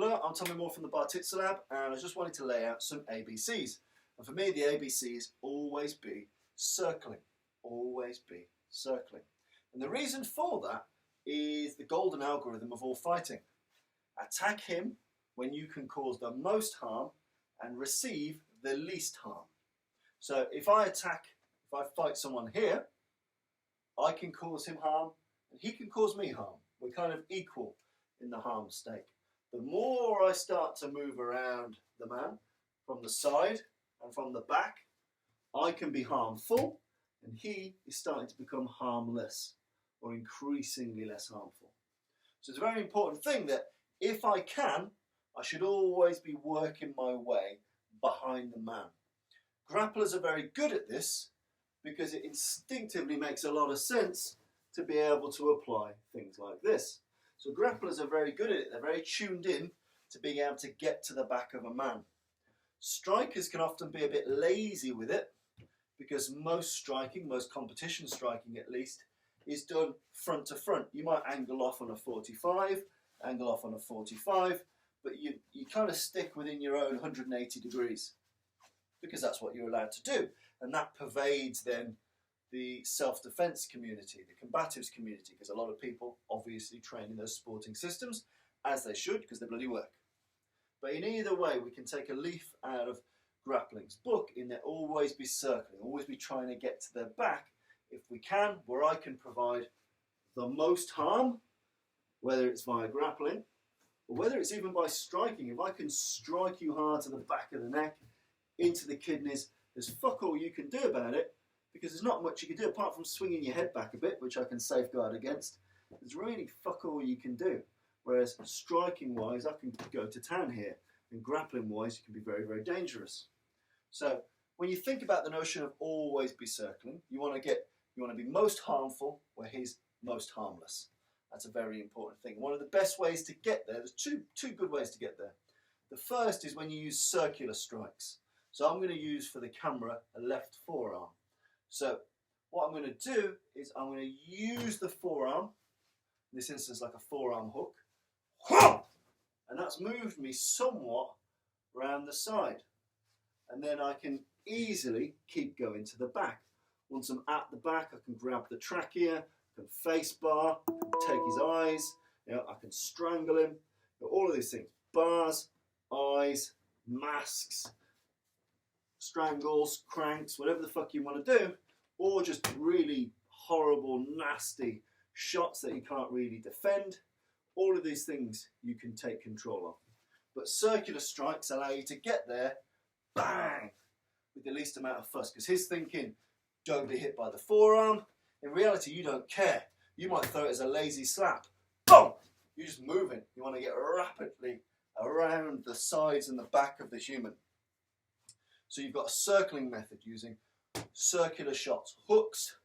Hello, I'm Tommy Moore from the Bartitsu Lab, and I just wanted to lay out some ABCs. And for me, the ABCs always be circling. Always be circling. And the reason for that is the golden algorithm of all fighting. Attack him when you can cause the most harm and receive the least harm. So if I fight someone here, I can cause him harm and he can cause me harm. We're kind of equal in the harm stake. The more I start to move around the man from the side and from the back, I can be harmful and he is starting to become harmless or increasingly less harmful. So it's a very important thing that if I can, I should always be working my way behind the man. Grapplers are very good at this because it instinctively makes a lot of sense to be able to apply things like this. So grapplers are very good at it. They're very tuned in to being able to get to the back of a man. Strikers can often be a bit lazy with it because most striking, most competition striking at least, is done front to front. You might angle off on a 45, angle off on a 45, but you kind of stick within your own 180 degrees because that's what you're allowed to do. And that pervades then the self-defense community, the combatives community, because a lot of people obviously train in those sporting systems, as they should, because they bloody work. But in either way, we can take a leaf out of Grappling's book in that always be circling, always be trying to get to their back, if we can, where I can provide the most harm, whether it's via grappling, or whether it's even by striking. If I can strike you hard to the back of the neck, into the kidneys, there's fuck all you can do about it, because there's not much you can do apart from swinging your head back a bit, which I can safeguard against. There's really fuck all you can do. Whereas striking wise, I can go to town here, and grappling wise, it can be very, very dangerous. So when you think about the notion of always be circling, you want to be most harmful where he's most harmless. That's a very important thing. One of the best ways to get there, there's two good ways to get there. The first is when you use circular strikes. So I'm going to use for the camera a left forearm. So what I'm going to do is I'm going to use the forearm, in this instance like a forearm hook, and that's moved me somewhat round the side. And then I can easily keep going to the back. Once I'm at the back, I can grab the trachea, I can face bar, take his eyes, I can strangle him, all of these things. Bars, eyes, masks, strangles, cranks, whatever the fuck you want to do, or just really horrible, nasty shots that you can't really defend. All of these things you can take control of. But circular strikes allow you to get there, bang, with the least amount of fuss, because he's thinking, don't be hit by the forearm. In reality, you don't care. You might throw it as a lazy slap. Boom! You're just moving. You want to get rapidly around the sides and the back of the human. So you've got a circling method using circular shots, hooks,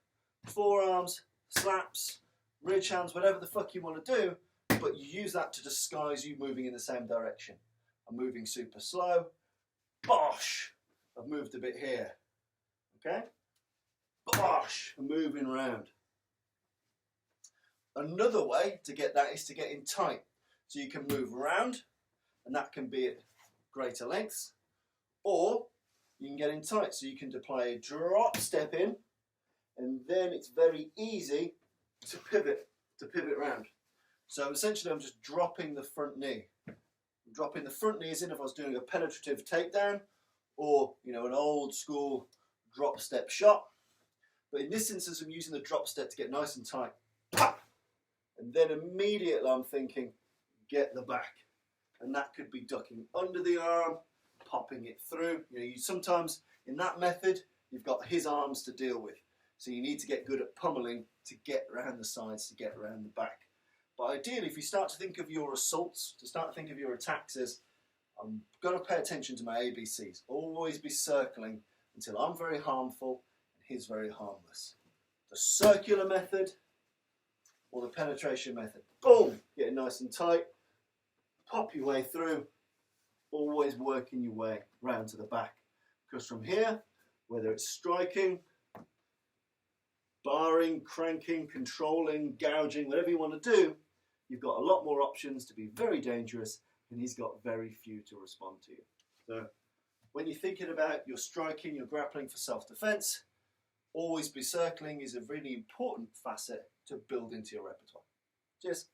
forearms, slaps, ridge hands, whatever the fuck you want to do, but you use that to disguise you moving in the same direction. I'm moving super slow. Bosh! I've moved a bit here. Okay? Bosh! I'm moving around. Another way to get that is to get in tight. So you can move around, and that can be at greater lengths, or you can get in tight, so you can apply a drop step in, and then it's very easy to pivot around. So essentially I'm just dropping the front knee. I'm dropping the front knee as in if I was doing a penetrative takedown, or an old school drop step shot. But in this instance I'm using the drop step to get nice and tight. Pop! And then immediately I'm thinking, get the back. And that could be ducking under the arm, popping it through. You sometimes in that method you've got his arms to deal with, so you need to get good at pummeling to get around the sides, to get around the back. But ideally, if you start to think of your assaults, to start to think of your attacks as, I'm going to pay attention to my ABCs, always be circling until I'm very harmful and he's very harmless. The circular method or the penetration method. Boom, get it nice and tight, pop your way through, always working your way round to the back. Because from here, whether it's striking, barring, cranking, controlling, gouging, whatever you want to do, you've got a lot more options to be very dangerous and he's got very few to respond to you. So when you're thinking about your striking, your grappling for self-defense, always be circling is a really important facet to build into your repertoire. Cheers.